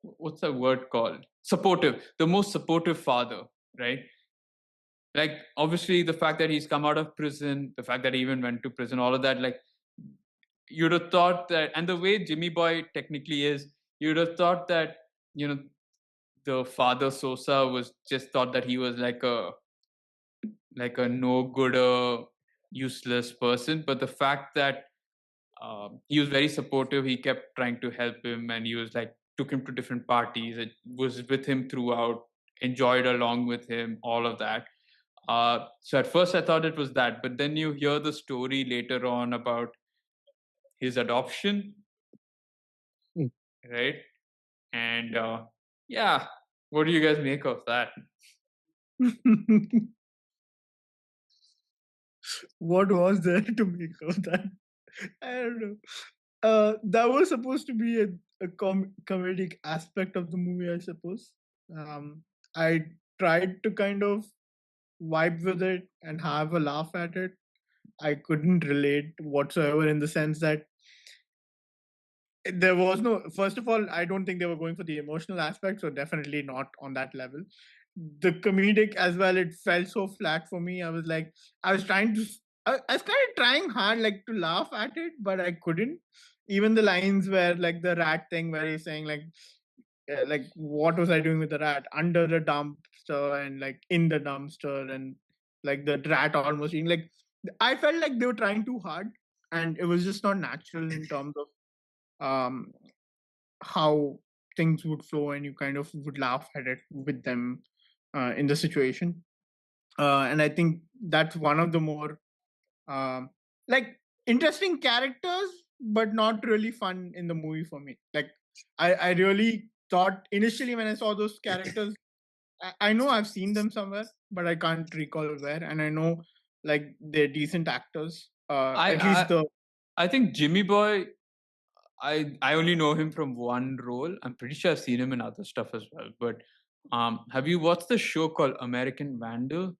what's the word called? Supportive, the most supportive father, right? Like obviously the fact that he's come out of prison, the fact that he even went to prison, all of that, like you'd have thought that, and the way Jimmy Boy technically is, you'd have thought that, you know, the father Sosa was just thought that he was like a no gooder, useless person. But the fact that he was very supportive, he kept trying to help him, and he was like took him to different parties, it was with him throughout, enjoyed along with him, all of that. So at first I thought it was that, but then you hear the story later on about his adoption, Mm. right? And yeah, what do you guys make of that? What was there to make of that? I don't know. That was supposed to be a comedic aspect of the movie, I suppose. I tried to kind of vibe with it and have a laugh at it. I couldn't relate whatsoever in the sense that there was no, first of all, I don't think they were going for the emotional aspect, so definitely not on that level. The comedic as well, it felt so flat for me. I was like, I was trying to, I was kind of trying hard like to laugh at it, but I couldn't. Even the lines where like the rat thing where he's saying like what was I doing with the rat under the dumpster and like in the dumpster and like the rat almost eating, like I felt like they were trying too hard and it was just not natural in terms of um, how things would flow and you kind of would laugh at it with them in the situation. And I think that's one of the more um, like interesting characters, but not really fun in the movie for me. Like I really thought initially when I saw those characters, I know I've seen them somewhere, but I can't recall where. And I know like they're decent actors. I, At least I I think Jimmy Boy. I only know him from one role. I'm pretty sure I've seen him in other stuff as well. But have you watched the show called American Vandal?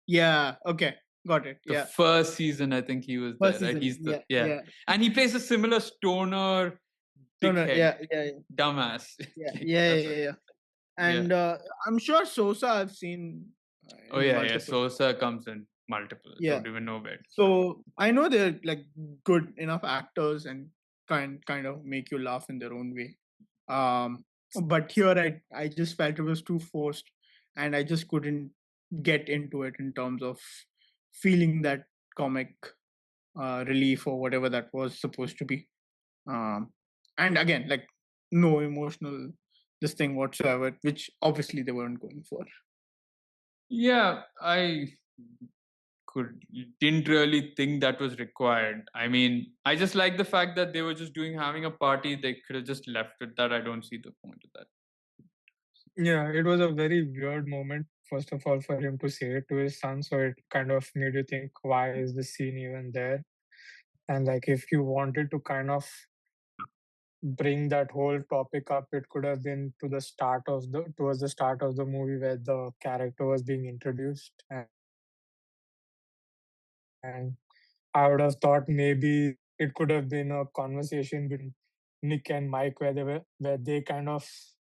yeah, okay, got it. The Yeah, first season, I think he was there, first right? season. He's the Yeah. and he plays a similar stoner, No, no, dickhead, yeah. dumbass. Yeah. That's right. Yeah. And I'm sure Sosa I've seen Oh in yeah. multiple. Sosa comes in multiple. Yeah. Don't even know where. So I know they're like good enough actors and kind of make you laugh in their own way. But here I just felt it was too forced, and I just couldn't get into it in terms of feeling that comic relief or whatever that was supposed to be. And again, like no emotional this thing whatsoever, which obviously they weren't going for. Yeah, I didn't really think that was required. I mean, I just like the fact that they were just having a party. They could have just left with that. I don't see the point of that. Yeah, it was a very weird moment, first of all, for him to say it to his son. So it kind of made you think, why is this scene even there? And like, if you wanted to kind of bring that whole topic up, it could have been towards the start of the movie where the character was being introduced. And I would have thought maybe it could have been a conversation between Nick and Mike where they kind of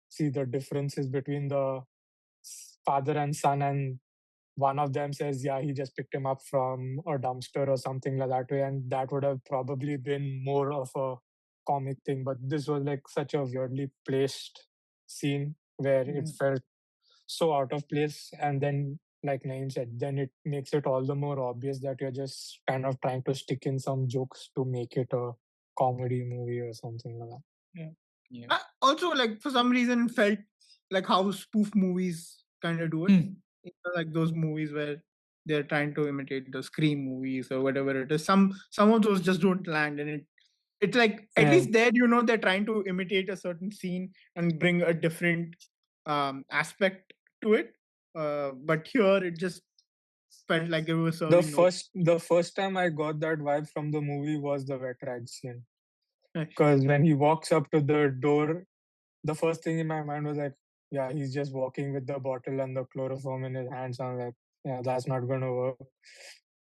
see the differences between the father and son, and one of them says, yeah, he just picked him up from a dumpster or something like that way, and that would have probably been more of a comic thing. But this was like such a weirdly placed scene where it felt so out of place, and then like Naeem said, then it makes it all the more obvious that you're just kind of trying to stick in some jokes to make it a comedy movie or something like that. Yeah. Also, like for some reason, it felt like how spoof movies kind of do it. Like those movies where they're trying to imitate the Scream movies or whatever it is. Some of those just don't land, and it's like at least there they're trying to imitate a certain scene and bring a different aspect to it. But here it just felt like they were serving The first time I got that vibe from the movie was the wet rag scene. Because when he walks up to the door, the first thing in my mind was like, yeah, he's just walking with the bottle and the chloroform in his hands. I'm like, yeah, that's not going to work.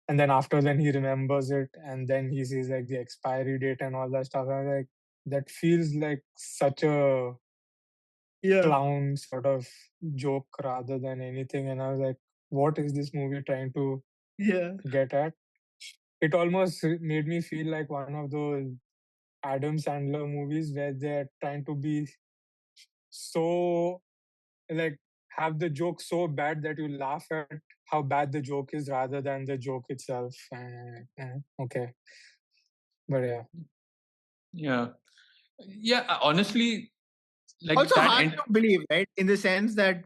And then after then he remembers it, and then he sees like the expiry date and all that stuff. I'm like, that feels like such a clown sort of joke rather than anything. And I was like, what is this movie trying to get at? It almost made me feel like one of those Adam Sandler movies where they're trying to be so like have the joke so bad that you laugh at how bad the joke is rather than the joke itself. Okay, but yeah. Honestly, like also that. hard to believe, right? In the sense that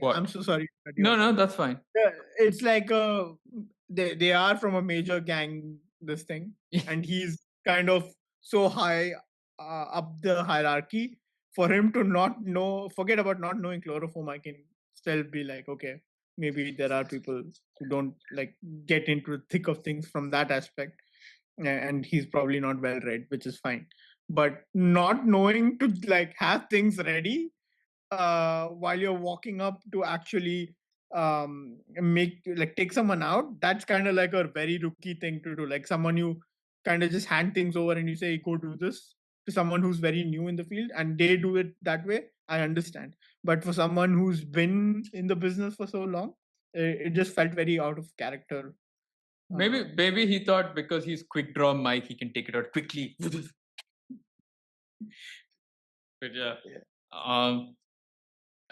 What? I'm so sorry. No, that's fine. It's like they are from a major gang. This thing, and he's kind of so high up the hierarchy for him to not know. Forget about not knowing chloroform. I can still be like, okay, maybe there are people who don't like get into the thick of things from that aspect, and he's probably not well read, which is fine. But not knowing to like have things ready while you're walking up to actually make like take someone out, that's kind of like a very rookie thing to do. Like someone you kind of just hand things over and you say go do this to someone who's very new in the field and they do it that way, I understand. But for someone who's been in the business for so long, it just felt very out of character. Maybe he thought because he's quick draw Mike, he can take it out quickly. But yeah.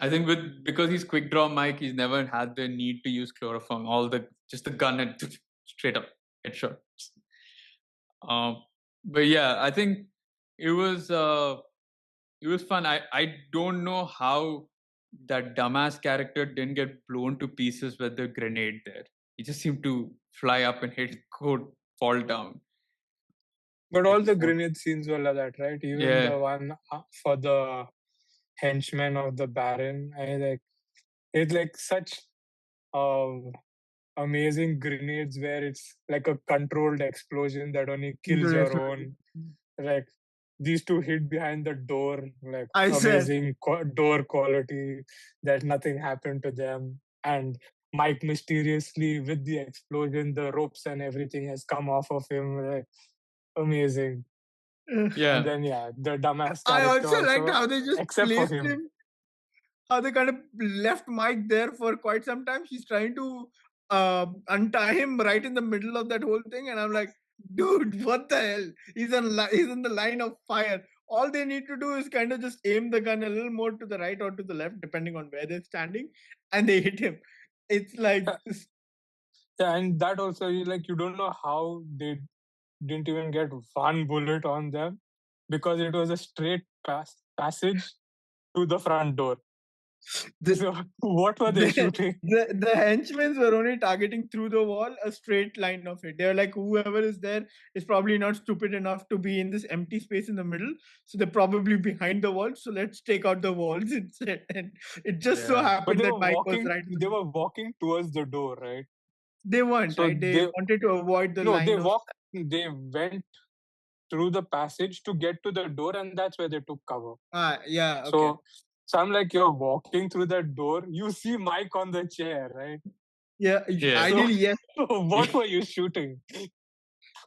I think because he's quick draw Mike, he's never had the need to use chloroform. Just the gun and straight up headshot. But yeah, I think it was fun. I don't know how that dumbass character didn't get blown to pieces with the grenade there. He just seemed to fly up and hit code fall down. But all the Like, grenade scenes were like that, right? Even yeah, the one for the henchmen of the Baron, it's like such um, amazing grenades where it's like a controlled explosion that only kills your own. Like these two hid behind the door, like I said, amazing door quality that nothing happened to them. And Mike mysteriously, with the explosion, the ropes and everything has come off of him. Like, amazing. And yeah, then the dumbass I character also liked also, how they just except for placed him. him, how they kind of left Mike there for quite some time. She's trying to untie him right in the middle of that whole thing, and I'm like, dude, what the hell? He's in the line of fire. All they need to do is kind of just aim the gun a little more to the right or to the left, depending on where they're standing, and they hit him. It's like Yeah, and that also, you don't know how they didn't even get one bullet on them because it was a straight passage to the front door. the, So what were they the, shooting? the henchmen were only targeting through the wall a straight line of it. They're like, whoever is there is probably not stupid enough to be in this empty space in the middle, so they're probably behind the wall, so let's take out the walls instead. And it just so yeah, But happened that Mike was right in the they middle. were walking towards the door, right? They weren't, So right? They they wanted to avoid the no, line of they went through the passage to get to the door, and that's where they took cover. yeah, okay. So I'm like, you're walking through that door, you see Mike on the chair, right? Yeah, yeah, ideally, yes. What were you shooting?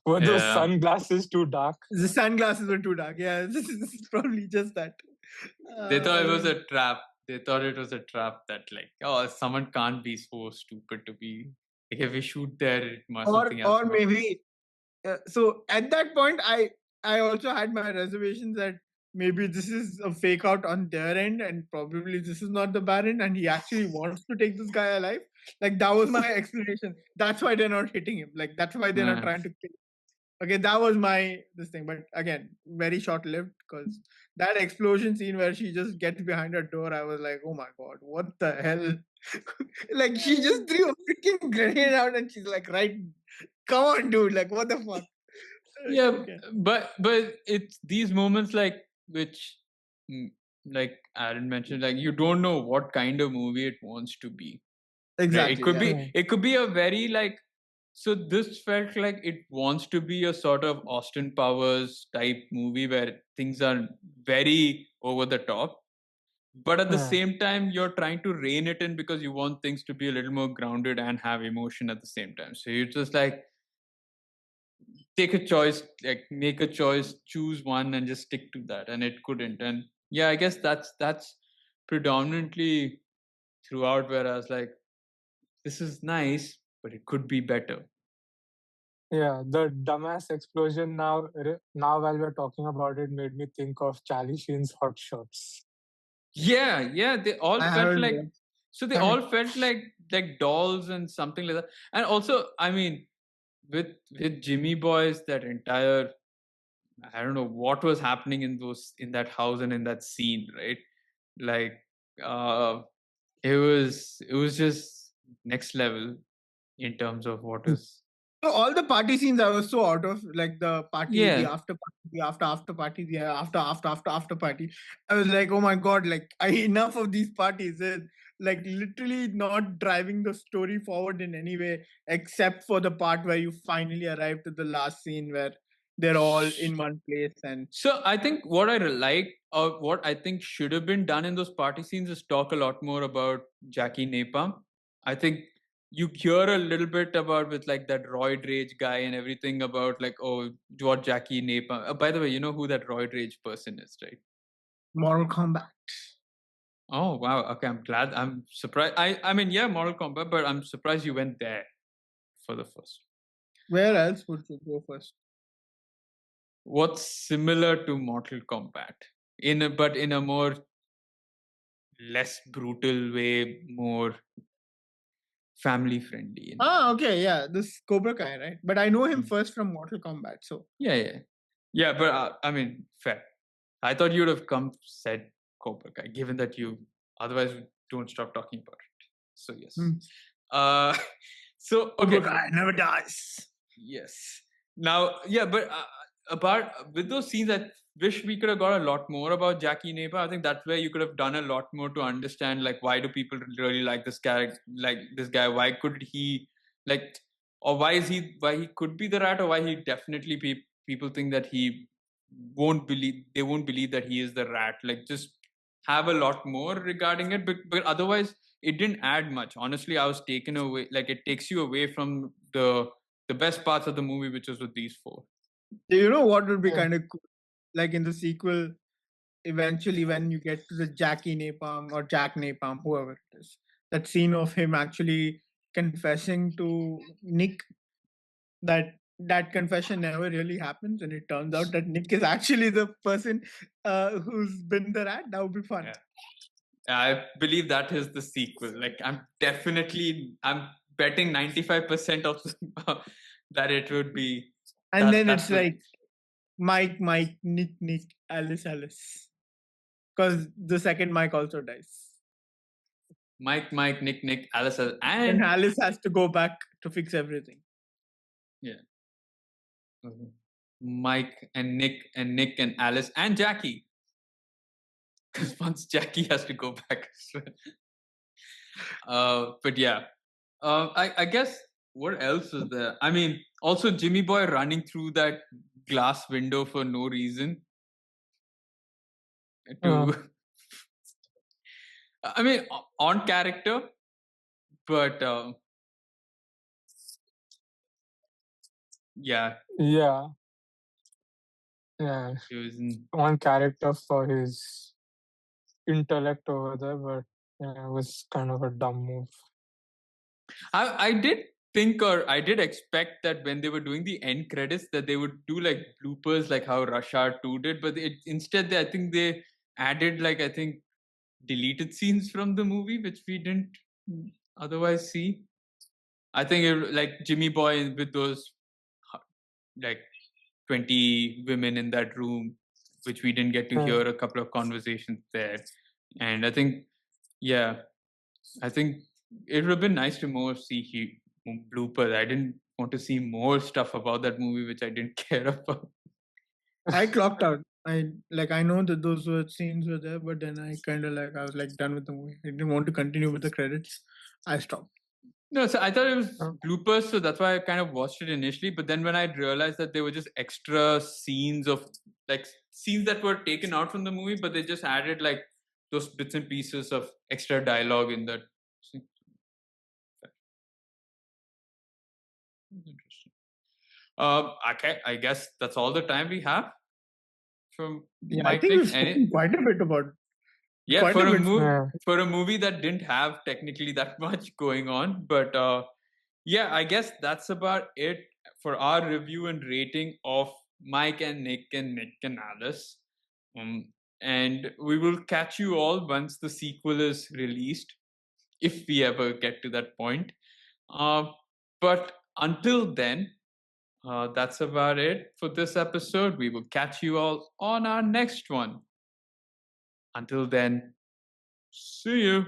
Were those yeah. sunglasses too dark? The sunglasses were too dark. Yeah, this is probably just that. They thought it was Uh, a trap. They thought it was a trap that, like, oh, someone can't be so stupid to be. Like, if we shoot there, something else or might. maybe so at that point I also had my reservations that maybe this is a fake out on their end and probably this is not the Baron and he actually wants to take this guy alive. Like that was my explanation. That's why they're not hitting him. Like that's why they're not Yeah. trying to kill him. Okay, that was my this thing, but again very short lived because that explosion scene where she just gets behind her door, I was like, oh my god, what the hell. Like she just threw a freaking grenade out and she's like, right, come on dude, like what the fuck. Yeah, Okay. but it's these moments like which, mm, like Aaron mentioned, like you don't know what kind of movie it wants to be. Right? It Exactly. could Yeah. be it could be a very like, so this felt like it wants to be a sort of Austin Powers type movie where things are very over the top, but at the Yeah. same time you're trying to rein it in because you want things to be a little more grounded and have emotion at the same time. So you're just like, take a choice, like make a choice, choose one and just stick to that, and it couldn't. And yeah, I guess that's predominantly throughout where I was like, this is nice, but it could be better. Yeah, the dumbass explosion now while we're talking about it made me think of Charlie Sheen's Hot Shots. Yeah, they all I felt haven't like, watched. so they all felt like dolls and something like that. And also, I mean, with Jimmy Boys, that entire, I don't know what was happening in that house and in that scene, right? Like, uh it was just next level in terms of what is. So all the party scenes I was so out of, like the party, the Yeah, after party, the after party, the after party. I was like, oh my god, like I enough of these parties. They're, like literally not driving the story forward in any way, except for the part where you finally arrive to the last scene where they're all in one place and so I think what I like, or what I think should have been done in those party scenes, is talk a lot more about Jackie Napalm. I think you hear a little bit about with like that Roid Rage guy and everything about like, oh, what Jackie Napalm. By the way, you know who that Roid Rage person is, right? Mortal Kombat. Oh wow. Okay, I'm glad. I'm surprised. I mean, yeah, Mortal Kombat, but I'm surprised you went there for the first. Where else would you go first? What's similar to Mortal Kombat but in a more less brutal way, more family friendly. Ah, okay, yeah, this Cobra Kai, right? But I know him Mm. first from Mortal Kombat, so Yeah. But I mean, fair. I thought you would have said Cobra Kai, given that you otherwise we don't stop talking about it. So yes. hmm. Uh, so Cobra okay. Kai never dies. Yes. Now, yeah, but about with those scenes, I wish we could have got a lot more about Jackie Napier. I think that's where you could have done a lot more to understand, like, why do people really like this character, like this guy? Why could he, like, or why he could be the rat, or why he definitely people think that they won't believe that he is the rat. Like, just have a lot more regarding it, but otherwise, it didn't add much. Honestly, I was taken away. Like, it takes you away from the best parts of the movie, which was with these four. You know what would be Yeah. kind of cool? Like in the sequel, eventually when you get to the Jackie Napalm or Jack Napalm, whoever it is, that scene of him actually confessing to Nick, that confession never really happens, and it turns out that Nick is actually the person who's been the rat. That would be fun. Yeah. I believe that is the sequel. Like, I'm betting 95% of that it would be. And then That's it's like Mike, Nick, Alice. Because the second Mike also dies. Mike, Nick, Alice, And and Alice has to go back to fix everything. yeah, Mike and Nick and Alice and Jackie. Because once Jackie has to go back. But yeah, I guess what else is there? I mean, also Jimmy Boy running through that glass window for no reason. To, I mean, on character, but yeah, Yeah. Yeah. it was. One character for his intellect over there, but yeah, it was kind of a dumb move. I did think, or I did expect that when they were doing the end credits that they would do like bloopers like how Rush Hour 2 did, but instead I think they added like, I think, deleted scenes from the movie which we didn't otherwise see. I think like Jimmy Boy with those like 20 women in that room, which we didn't get to hear a couple of conversations there. And I think, yeah, I think it would have been nice to more see bloopers. I didn't want to see more stuff about that movie, which I didn't care about. I clocked out. I know that those scenes were there, but then I was like done with the movie. I didn't want to continue with the credits. I stopped. No, so I thought it was bloopers, so that's why I kind of watched it initially. But then when I realized that they were just extra scenes of like scenes that were taken out from the movie, but they just added like those bits and pieces of extra dialogue in that. Interesting. Okay, I guess that's all the time we have from Yeah, I Mike think Nick. we've spoken quite a bit about. Yeah, quite for a a bit. for a movie that didn't have technically that much going on, but yeah, I guess that's about it for our review and rating of Mike and Nick and Alice. And we will catch you all once the sequel is released, if we ever get to that point. But until then, that's about it for this episode. We will catch you all on our next one. Until then, see you.